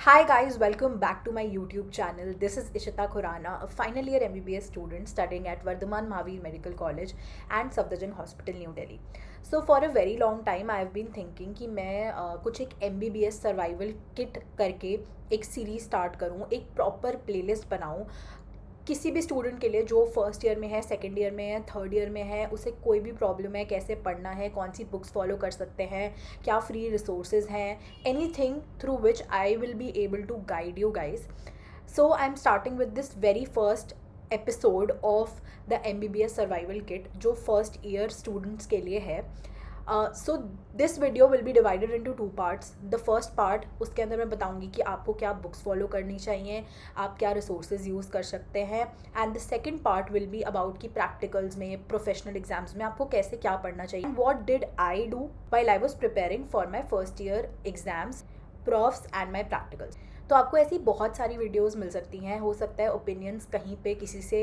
Hi guys, welcome back to my YouTube channel. This is Ishita Khurana, a final year MBBS student studying at Vardhaman Mahavir Medical College and Safdarjung Hospital, New Delhi. So for a very long time I have been thinking कि मैं कुछ एक MBBS survival kit करके एक series start करूँ, एक proper playlist बनाऊँ किसी भी स्टूडेंट के लिए जो फर्स्ट ईयर में है, सेकेंड ईयर में है, थर्ड ईयर में है, उसे कोई भी प्रॉब्लम है, कैसे पढ़ना है, कौन सी बुक्स फॉलो कर सकते हैं, क्या फ्री रिसोर्सेज हैं, anything through which I will be able to guide you guys. So I am starting with this very first episode of the MBBS survival kit जो फर्स्ट ईयर स्टूडेंट्स के लिए है. So this video will be divided into two parts. The first part, उसके अंदर मैं बताऊंगी कि आपको क्या बुक्स फॉलो करनी चाहिए, आप क्या रिसोर्सेज यूज़ कर सकते हैं. And the second part will be about कि प्रैक्टिकल्स में, प्रोफेशनल एग्जाम्स में आपको कैसे क्या पढ़ना चाहिए. What did I do while I was preparing for my first year exams, profs and my practicals. तो आपको ऐसी बहुत सारी वीडियोस मिल सकती हैं. हो सकता है ओपिनियंस कहीं पे किसी से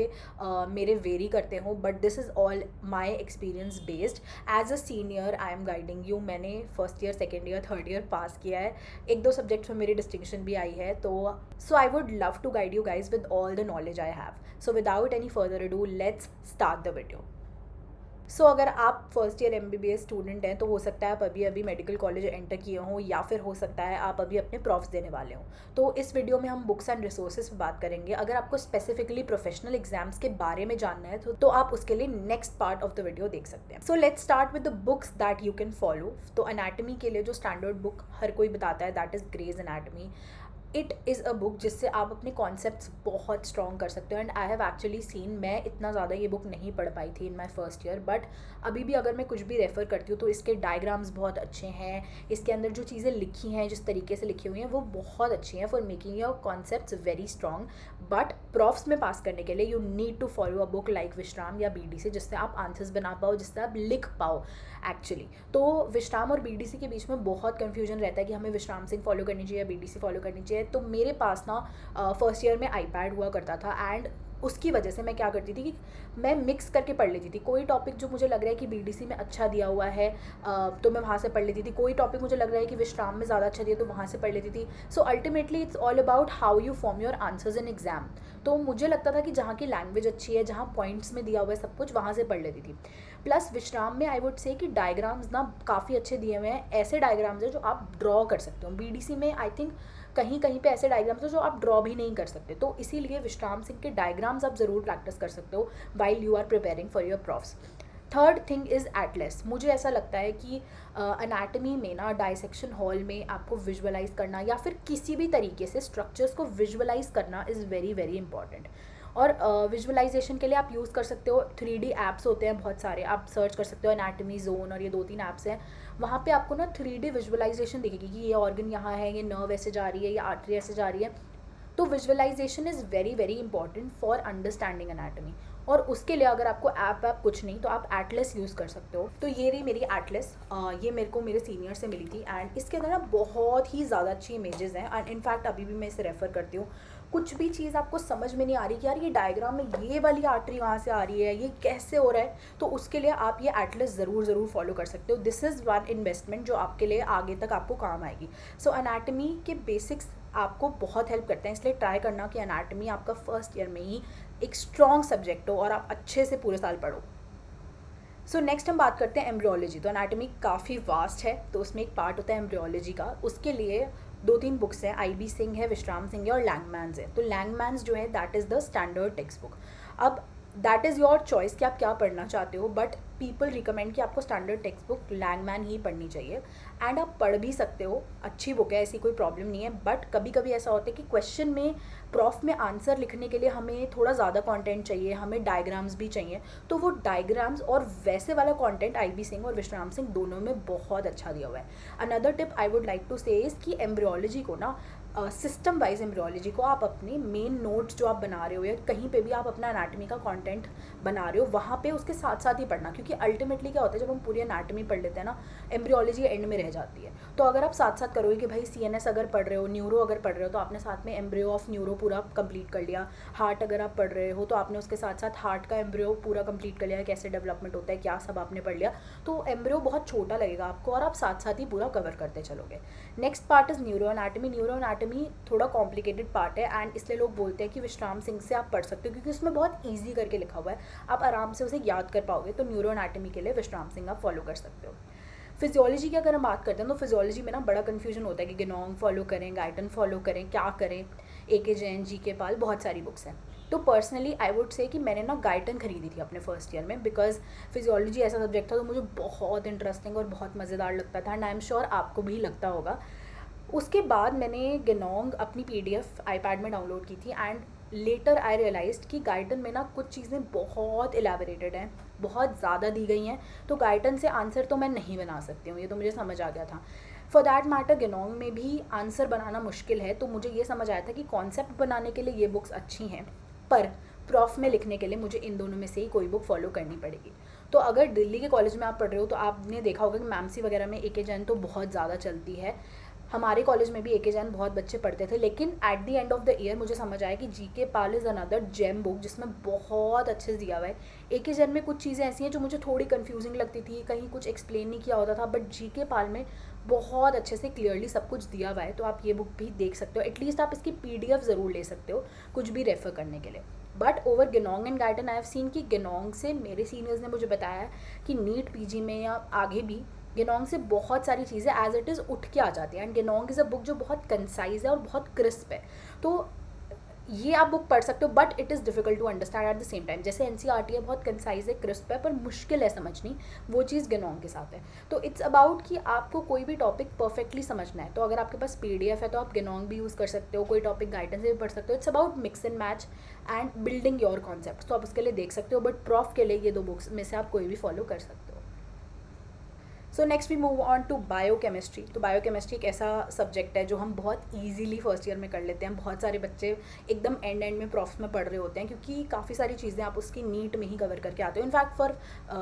मेरे वेरी करते हों, but this is all my experience based. As a senior I am guiding you. मैंने first year, second year, third year pass किया है. एक दो सब्जेक्ट्स में मेरी डिस्टिंक्शन भी आई है. तो so I would love to guide you guys with all the knowledge I have. So without any further ado let's start the video. So अगर आप फर्स्ट ईयर MBBS स्टूडेंट हैं तो हो सकता है आप अभी अभी मेडिकल कॉलेज एंटर किए हों, या फिर हो सकता है आप अभी अपने प्रॉफ्स देने वाले हों. तो इस वीडियो में हम बुक्स एंड रिसोर्सेज पर बात करेंगे. अगर आपको स्पेसिफिकली प्रोफेशनल एग्जाम्स के बारे में जानना है तो आप उसके लिए next part of the video देख सकते हैं. So let's start with the books that you can follow. तो अनाटमी के लिए जो स्टैंडर्ड बुक हर कोई बताता है that is Gray's anatomy. It is a book जिससे आप अपने कॉन्सेप्ट्स बहुत स्ट्रॉन्ग कर सकते हो. And I have actually seen, मैं इतना ज़्यादा ये बुक नहीं पढ़ पाई थी in my first year, but अभी भी अगर मैं कुछ भी रेफ़र करती हूँ तो इसके डायग्राम्स बहुत अच्छे हैं. इसके अंदर जो चीज़ें लिखी हैं, जिस तरीके से लिखी हुई हैं, वो बहुत अच्छी हैं for making your concepts very strong. But profs में पास करने के लिए you need to follow a book like Vishram या BDC, जिससे आप आंसर्स बना पाओ, जिससे आप लिख पाओ एक्चुअली. तो विश्राम और BDC के बीच में बहुत कन्फ्यूजन रहता है कि हमें विश्राम सिंह फॉलो करनी चाहिए या BDC फॉलो करनी चाहिए. तो मेरे पास ना फर्स्ट ईयर में iPad हुआ करता था, एंड उसकी वजह से मैं क्या करती थी कि मैं मिक्स करके पढ़ लेती थी. कोई टॉपिक जो मुझे लग रहा है कि BDC में अच्छा दिया हुआ है तो मैं वहाँ से पढ़ लेती थी. कोई टॉपिक मुझे लग रहा है कि विश्राम में ज़्यादा अच्छा दिया तो वहाँ से पढ़ लेती थी. So ultimately it's all about how you form your answers in exam. तो मुझे लगता था कि जहाँ की लैंग्वेज अच्छी है, जहाँ पॉइंट्स में दिया हुआ है सब कुछ, वहाँ से पढ़ लेती थी. प्लस विश्राम में आई वुड से कि डायग्राम्स ना काफ़ी अच्छे दिए हुए हैं. ऐसे डायग्राम्स हैं जो आप ड्रॉ कर सकते हो. BDC में आई थिंक कहीं कहीं पे ऐसे डायग्राम्स हैं जो आप ड्रॉ भी नहीं कर सकते. तो इसीलिए विश्राम सिंह के डायग्राम्स आप ज़रूर प्रैक्टिस कर सकते हो while you are preparing for your profs. Third thing is atlas. मुझे ऐसा लगता है कि अनाटमी में ना डाइसेक्शन हॉल में आपको विजुअलाइज करना या फिर किसी भी तरीके से स्ट्रक्चर्स को विजुअलाइज करना इज़ वेरी वेरी इंपॉर्टेंट. और विजुअलाइजेशन के लिए आप यूज़ कर सकते हो 3D ऐप्स होते हैं बहुत सारे. आप सर्च कर सकते हो एनाटमी जोन, और ये 2-3 ऐप्स हैं. वहाँ पे आपको ना 3D विजुअलाइजेशन दिखेगी कि ये ऑर्गन यहाँ है, ये नर्व ऐसे जा रही है, ये आर्टरी ऐसे जा रही है. तो visualization is very very important for understanding anatomy. और उसके लिए अगर आपको ऐप कुछ नहीं तो आप एटलस यूज़ कर सकते हो. तो ये रही मेरी एटलस. ये मेरे को मेरे सीनियर से मिली थी, एंड इसके अंदर ना बहुत ही ज़्यादा अच्छी इमेजेस हैं. एंड इनफैक्ट अभी भी मैं इसे रेफ़र करती हूँ. कुछ भी चीज़ आपको समझ में नहीं आ रही कि यार ये डायग्राम में ये वाली आर्टरी वहाँ से आ रही है, ये कैसे हो रहा है, तो उसके लिए आप ये एटलस ज़रूर फॉलो कर सकते हो. दिस इज़ वन इन्वेस्टमेंट जो आपके लिए आगे तक आपको काम आएगी. सो एनाटमी के बेसिक्स आपको बहुत हेल्प करते हैं, इसलिए ट्राई करना कि एनाटमी आपका फर्स्ट ईयर में ही एक स्ट्रॉन्ग सब्जेक्ट हो और आप अच्छे से पूरे साल पढ़ो. सो नेक्स्ट हम बात करते हैं एम्ब्रियोलॉजी. तो एनाटमी काफ़ी वास्ट है, तो उसमें एक पार्ट होता है एम्ब्रियोलॉजी का. उसके लिए 2-3 बुक्स हैं. IB सिंह है, विश्राम सिंह है, और लैंगमैन्स है. तो लैंगमैन्स जो है that is the standard text book. अब दैट इज़ योर चॉइस कि आप क्या पढ़ना चाहते हो, बट पीपल रिकमेंड कि आपको स्टैंडर्ड टेक्स्ट बुक लैंगमैन ही पढ़नी चाहिए. एंड आप पढ़ भी सकते हो, अच्छी बुक है, ऐसी कोई प्रॉब्लम नहीं है. बट कभी कभी ऐसा होता है कि क्वेश्चन में, प्रॉफ में आंसर लिखने के लिए हमें थोड़ा ज़्यादा कंटेंट चाहिए, हमें डायग्राम्स भी चाहिए. तो वो डायग्राम्स और वैसे वाला कंटेंट IB सिंह और विश्राम सिंह दोनों में बहुत अच्छा दिया हुआ है. Another tip I would like to say is कि एम्ब्रियोलॉजी को ना सिस्टम वाइज एम्ब्रियोलॉजी को आप अपने मेन नोट्स जो आप बना रहे हो या कहीं पे भी आप अपना एनाटमी का कंटेंट बना रहे हो वहाँ पे उसके साथ साथ ही पढ़ना. क्योंकि अल्टीमेटली क्या होता है, जब हम पूरी एनाटमी पढ़ लेते हैं ना, एम्ब्रियोलॉजी एंड में रह जाती है. तो अगर आप साथ साथ करोगे कि भाई CNS अगर पढ़ रहे हो, न्यूरो अगर पढ़ रहे हो, तो आपने साथ में एम्ब्रियो ऑफ न्यूरो पूरा कंप्लीट कर लिया. हार्ट अगर आप पढ़ रहे हो तो आपने उसके साथ साथ हार्ट का एम्ब्रियो पूरा कंप्लीट कर लिया, कैसे डेवलपमेंट होता है, क्या सब आपने पढ़ लिया. तो एम्ब्रियो बहुत छोटा लगेगा आपको और आप साथ साथ ही पूरा कवर करते चलोगे. Next part is neuro anatomy. Anatomy थोड़ा कॉम्प्लिकेटेड पार्ट है एंड इसलिए लोग बोलते हैं कि विश्राम सिंह से आप पढ़ सकते हो, क्योंकि उसमें बहुत ईजी करके लिखा हुआ है, आप आराम से उसे याद कर पाओगे। तो न्यूरो एनाटमी के लिए विश्राम सिंह आप फॉलो कर सकते हो। फिजियोलॉजी की अगर हम बात करते हैं तो फिजियोलॉजी में ना बड़ा कन्फ्यूजन होता है कि गेनोंग फॉलो करें, गाइटन फॉलो करें, क्या करें। AK जैन, GK पाल, बहुत सारी बुक्स हैं। तो पर्सनली आई वुड से कि मैंने ना गाइटन खरीदी थी अपने फर्स्ट ईयर में, बिकॉज फिजियोलॉजी ऐसा सब्जेक्ट था तो मुझे बहुत इंटरेस्टिंग और बहुत मज़ेदार लगता था एंड आई एम श्योर आपको भी लगता होगा। उसके बाद मैंने गेनोंग अपनी PDF आईपैड में डाउनलोड की थी एंड लेटर आई रियलाइज्ड कि गाइटन में ना कुछ चीज़ें बहुत एलैबोरेटेड हैं, बहुत ज़्यादा दी गई हैं, तो गाइटन से आंसर तो मैं नहीं बना सकती हूँ, ये तो मुझे समझ आ गया था। फॉर दैट मैटर गेनोंग में भी आंसर बनाना मुश्किल है, तो मुझे ये समझ आया था कि कॉन्सेप्ट बनाने के लिए ये बुक्स अच्छी हैं, पर प्रॉफ में लिखने के लिए मुझे इन दोनों में से ही कोई बुक फॉलो करनी पड़ेगी। तो अगर दिल्ली के कॉलेज में आप पढ़ रहे हो तो आपने देखा होगा कि मैमसी वगैरह में AK जैन तो बहुत ज़्यादा चलती है। हमारे कॉलेज में भी AK जैन बहुत बच्चे पढ़ते थे, लेकिन at the end of the year मुझे समझ आया कि GK Pal is another gem book जिसमें बहुत अच्छे से दिया हुआ है। AK जैन में कुछ चीज़ें ऐसी हैं जो मुझे थोड़ी कंफ्यूजिंग लगती थी, कहीं कुछ एक्सप्लेन नहीं किया होता था, बट GK पाल में बहुत अच्छे से क्लियरली सब कुछ दिया हुआ है। तो आप ये बुक भी देख सकते हो, एटलीस्ट आप इसकी PDF ज़रूर ले सकते हो कुछ भी रेफ़र करने के लिए। But over गेनोंग and Guyton I have seen कि गेनोंग से मेरे सीनियर्स ने मुझे बताया कि नीट PG में या आगे भी गेनोंग से बहुत सारी चीज़ें एज इट इज़ उठ के आ जाती हैं एंड गेनोंग इज़ अ बुक जो बहुत कंसाइज है और बहुत क्रिस्प है। तो ये आप बुक पढ़ सकते हो, but it is difficult to understand at the same time. जैसे NCERT है, बहुत कंसाइज है, क्रिस्प है, पर मुश्किल है समझनी, वो चीज़ गेनोंग के साथ है। तो इट्स अबाउट कि आपको कोई भी टॉपिक परफेक्टली समझना है, तो अगर आपके पास PDF है तो आप गेनोंग भी यूज़ कर सकते हो, कोई टॉपिक गाइडेंस से भी पढ़ सकते हो। It's about mix and match and building your concept, तो आप उसके लिए देख सकते हो, बट प्रॉफ के लिए ये 2 बुक्स में से आप कोई भी फॉलो कर सकते हो। So next we move on to biochemistry. तो बायोकेमिस्ट्री एक ऐसा सब्जेक्ट है जो हम बहुत ईजिली फर्स्ट ईयर में कर लेते हैं। बहुत सारे बच्चे एकदम एंड में प्रॉफ्स में पढ़ रहे होते हैं, क्योंकि काफ़ी सारी चीज़ें आप उसकी नीट में ही कवर करके आते हो। In fact for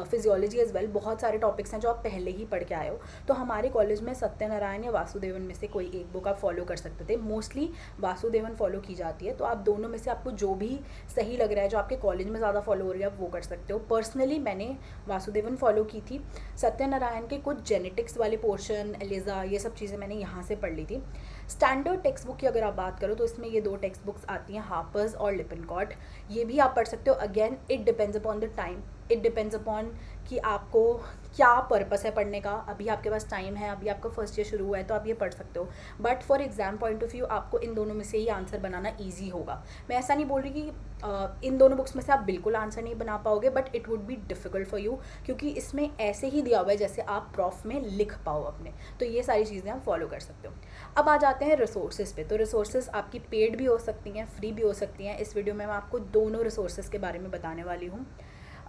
physiology as well बहुत सारे टॉपिक्स हैं जो आप पहले ही पढ़ के आए हो। तो हमारे कॉलेज में सत्यनारायण या वासुदेवन में से कोई एक बुक आप फॉलो कर सकते थे। मोस्टली वासुदेवन फॉलो की जाती है, तो आप दोनों में से आपको जो भी सही लग रहा है, जो आपके कॉलेज में ज़्यादा फॉलो हो रही है, आप वो कर सकते हो। पर्सनली मैंने वासुदेवन फॉलो की थी। सत्यनारायण के कुछ जेनेटिक्स वाले पोर्शन, एलिजा, ये सब चीज़ें मैंने यहाँ से पढ़ ली थी। स्टैंडर्ड टेक्स्ट बुक की अगर आप बात करो तो इसमें ये 2 टेक्स्ट बुक्स आती हैं, हार्पर्स और लिपिनकॉट। ये भी आप पढ़ सकते हो। Again it depends upon the time, it depends upon कि आपको क्या पर्पस है पढ़ने का। अभी आपके पास टाइम है, अभी आपका फर्स्ट ईयर शुरू हुआ है, तो आप ये पढ़ सकते हो। But for exam point of view आपको इन दोनों में से ही आंसर बनाना ईजी होगा। मैं ऐसा नहीं बोल रही कि इन दोनों बुक्स में से आप बिल्कुल आंसर नहीं बना पाओगे, but it would be difficult for you, क्योंकि इसमें ऐसे ही दिया हुआ है जैसे आप प्रॉफ में लिख पाओ अपने। तो ये सारी चीज़ें आप फॉलो कर सकते हो। अब आ जाते हैं रिसोर्सेज पे। तो रिसोर्सेज आपकी पेड भी हो सकती हैं, फ्री भी हो सकती हैं। इस वीडियो में मैं आपको दोनों रिसोर्सेज के बारे में बताने वाली हूँ।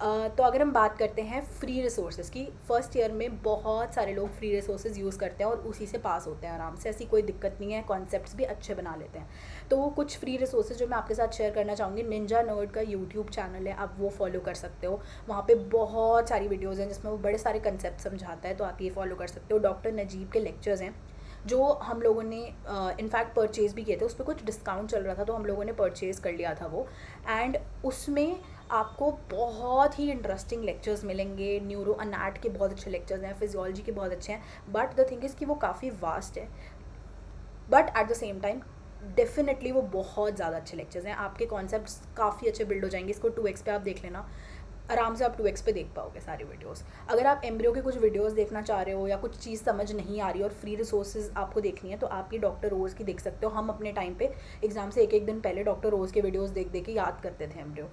तो अगर हम बात करते हैं फ्री रिसोर्सेज की, फ़र्स्ट ईयर में बहुत सारे लोग फ्री रिसोर्सेज यूज़ करते हैं और उसी से पास होते हैं आराम से, ऐसी कोई दिक्कत नहीं है, कॉन्सेप्ट्स भी अच्छे बना लेते हैं। तो वो कुछ फ्री रिसोर्सेज जो मैं आपके साथ शेयर करना चाहूँगी, निंजा नर्ड का यूट्यूब चैनल है, आप वो फॉलो कर सकते हो। वहाँ पे बहुत सारी वीडियोज़ हैं जिसमें वो बड़े सारे कंसेप्ट समझाता है, तो आप ये फॉलो कर सकते हो। डॉक्टर नजीब के लेक्चर्स हैं जो हम लोगों ने इनफैक्ट परचेज़ भी किए थे, उस पर कुछ डिस्काउंट चल रहा था तो हम लोगों ने परचेज़ कर लिया था वो। एंड उसमें आपको बहुत ही इंटरेस्टिंग लेक्चर्स मिलेंगे। न्यूरो अनैट के बहुत अच्छे लेक्चर्स हैं, फिजियोलॉजी के बहुत अच्छे हैं, बट द थिंग इज़ कि वो काफ़ी वास्ट है, but at the same time definitely वो बहुत ज़्यादा अच्छे लेक्चर्स हैं। आपके कॉन्सेप्ट्स काफ़ी अच्छे बिल्ड हो जाएंगे। इसको 2x पे आप देख लेना, आराम से आप 2x पे देख पाओगे सारी वीडियोस। अगर आप एम्ब्रियो के कुछ वीडियोस देखना चाह रहे हो या कुछ चीज़ समझ नहीं आ रही और फ्री रिसोर्सेज आपको देखनी है, तो आप ये डॉक्टर रोज़ की देख सकते हो। हम अपने टाइम पे एग्ज़ाम से एक दिन पहले डॉक्टर रोज़ के वीडियोस देख देख के याद करते थे एम्ब्रियो।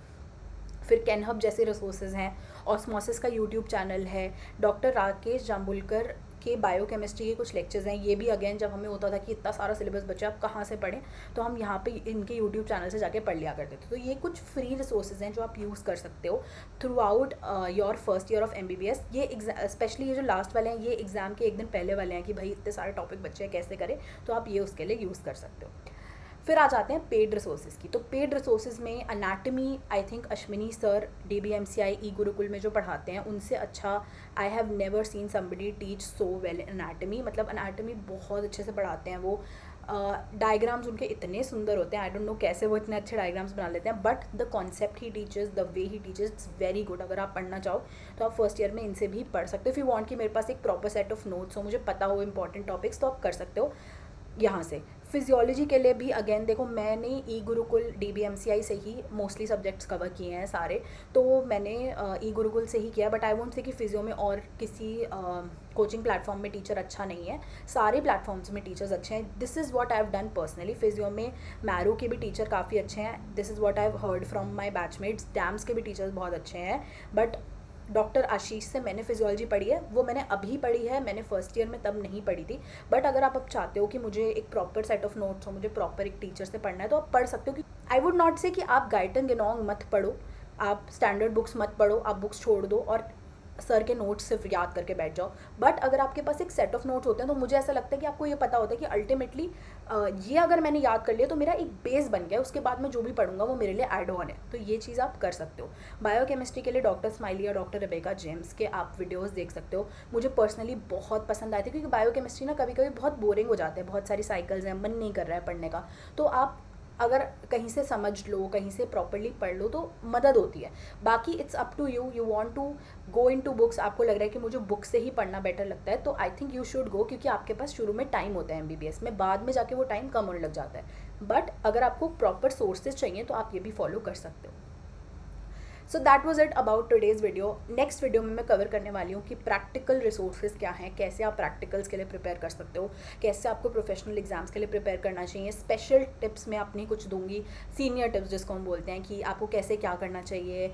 फिर कैनहब जैसे रिसोर्सेज हैं, ऑस्मोसिस का यूट्यूब चैनल है, डॉक्टर राकेश जाम्बुलकर के बायोकेमिस्ट्री के कुछ लेक्चर्स हैं। ये भी अगेन जब हमें होता था कि इतना सारा सिलेबस बच्चा आप कहाँ से पढ़ें, तो हम यहाँ पे इनके यूट्यूब चैनल से जाके पढ़ लिया करते थे। तो ये कुछ फ्री रिसोर्सेज हैं जो आप यूज़ कर सकते हो through out your first year of MBBS। ये स्पेशली ये जो लास्ट वाले हैं, ये एग्ज़ाम के एक दिन पहले वाले हैं कि भाई इतने सारे टॉपिक बच्चे हैं, कैसे करें, तो आप ये उसके लिए यूज़ कर सकते हो। फिर आ जाते हैं पेड रिसोर्सेज की। तो पेड रिसोर्सेज में anatomy, I think Ashwini sir DBMCI ई गुरुकुल में जो पढ़ाते हैं उनसे अच्छा I have never seen somebody teach so well anatomy. मतलब अनाटमी बहुत अच्छे से पढ़ाते हैं वो। डायग्राम्स उनके इतने सुंदर होते हैं, आई डोंट नो कैसे वो इतने अच्छे डायग्राम्स बना लेते हैं, but the concept he teachers, the way he teachers, it's very good. अगर आप पढ़ना चाहो तो आप फर्स्ट ईयर में इनसे भी पढ़ सकते हो। इफ़ यू वांट कि मेरे पास एक प्रॉपर सेट ऑफ नोट्स हो, मुझे पता हो इंपॉर्टेंट टॉपिक्स, तो आप कर सकते हो यहाँ से। फिजियोलॉजी के लिए भी अगेन देखो, मैंने ई गुरुकुल DBMCI से ही मोस्टली सब्जेक्ट्स कवर किए हैं सारे, तो मैंने ई गुरुकुल से ही किया। बट आई वोंट से कि फ़िज़ियो में और किसी कोचिंग प्लेटफॉर्म में टीचर अच्छा नहीं है, सारे प्लेटफॉर्म्स में टीचर्स अच्छे हैं। This is what I have done personally. Physio में मैरो के भी टीचर काफ़ी अच्छे हैं, this is what I have heard from my batchmates. Dams के भी टीचर्स बहुत अच्छे हैं। बट डॉक्टर आशीष से मैंने फिजियोलॉजी पढ़ी है, वो मैंने अभी पढ़ी है, मैंने फर्स्ट ईयर में तब नहीं पढ़ी थी। बट अगर आप अब चाहते हो कि मुझे एक प्रॉपर सेट ऑफ नोट्स हो, मुझे प्रॉपर एक टीचर से पढ़ना है, तो आप पढ़ सकते हो। कि आई वुड नॉट से कि आप गाइटन गेनोंग मत पढ़ो, आप स्टैंडर्ड बुक्स मत पढ़ो, आप बुक्स छोड़ दो और सर के नोट्स सिर्फ याद करके बैठ जाओ। बट अगर आपके पास एक सेट ऑफ नोट्स होते हैं, तो मुझे ऐसा लगता है कि आपको ये पता होता है कि अल्टीमेटली ये अगर मैंने याद कर लिया तो मेरा एक बेस बन गया, उसके बाद मैं जो भी पढ़ूंगा वो मेरे लिए ऐड ऑन है। तो ये चीज़ आप कर सकते हो। बायोकेमिस्ट्री के लिए डॉक्टर स्माइली या डॉक्टर रेबेका जेम्स के आप वीडियोस देख सकते हो। मुझे पर्सनली बहुत पसंद आए थे, क्योंकि बायोकेमिस्ट्री ना कभी कभी बहुत बोरिंग हो जाते हैं, बहुत सारी साइकिल्स हैं, मन नहीं कर रहा है पढ़ने का। तो आप अगर कहीं से समझ लो, कहीं से प्रॉपरली पढ़ लो, तो मदद होती है। बाकी it's up to you, you want to go into books, आपको लग रहा है कि मुझे बुक से ही पढ़ना बेटर लगता है, तो I think you should go, क्योंकि आपके पास शुरू में टाइम होता है MBBS में, बाद में जाके वो टाइम कम होने लग जाता है। बट अगर आपको प्रॉपर सोर्सेज चाहिए तो आप ये भी फॉलो कर सकते हो। So that was it about today's video. Next video में मैं कवर करने वाली हूँ कि प्रैक्टिकल रिसोर्सेज क्या हैं, कैसे आप प्रैक्टिकल्स के लिए प्रिपेयर कर सकते हो, कैसे आपको प्रोफेशनल एग्जाम्स के लिए प्रिपेयर करना चाहिए। स्पेशल टिप्स मैं अपनी कुछ दूंगी, सीनियर टिप्स जिसको हम बोलते हैं, कि आपको कैसे क्या करना चाहिए,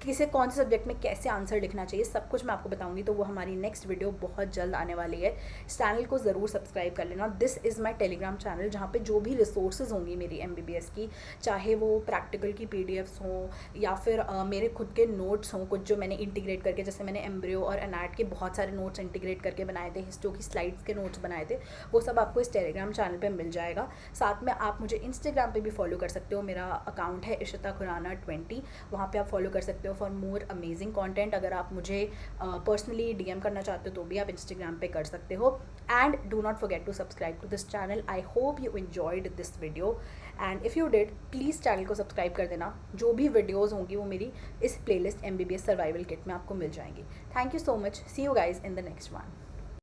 किसे कौन से सब्जेक्ट में कैसे आंसर लिखना चाहिए, सब कुछ मैं आपको बताऊंगी। तो वो हमारी नेक्स्ट वीडियो बहुत जल्द आने वाली है। इस चैनल को ज़रूर सब्सक्राइब कर लेना। This is my Telegram channel, जहाँ पे जो भी रिसोर्सेज होंगी मेरी MBBS की, चाहे वो प्रैक्टिकल की PDFs हों या फिर मेरे खुद के नोट्स हों, कुछ जो मैंने इंटीग्रेट करके, जैसे मैंने एम्ब्रियो और एनाट के बहुत सारे नोट्स इंटीग्रेट करके बनाए थे, हिस्टो की स्लाइड्स के नोट्स बनाए थे, वो सब आपको इस टेलीग्राम चैनल पर मिल जाएगा। साथ में आप मुझे इंस्टाग्राम पर भी फॉलो कर सकते हो, मेरा अकाउंट है इशिता खुराना 20, वहाँ पर आप फॉलो कर सकते हो फॉर मोर अमेजिंग कंटेंट। अगर आप मुझे पर्सनली DM करना चाहते हो तो भी आप इंस्टाग्राम पे कर सकते हो। And do not forget to subscribe to this channel. I hope you enjoyed this video, and if you did please channel को सब्सक्राइब कर देना। जो भी वीडियोज़ होंगी वो मेरी इस प्लेलिस्ट MBBS सर्वाइवल किट में आपको मिल जाएंगी। Thank you so much, see you guys in the next one.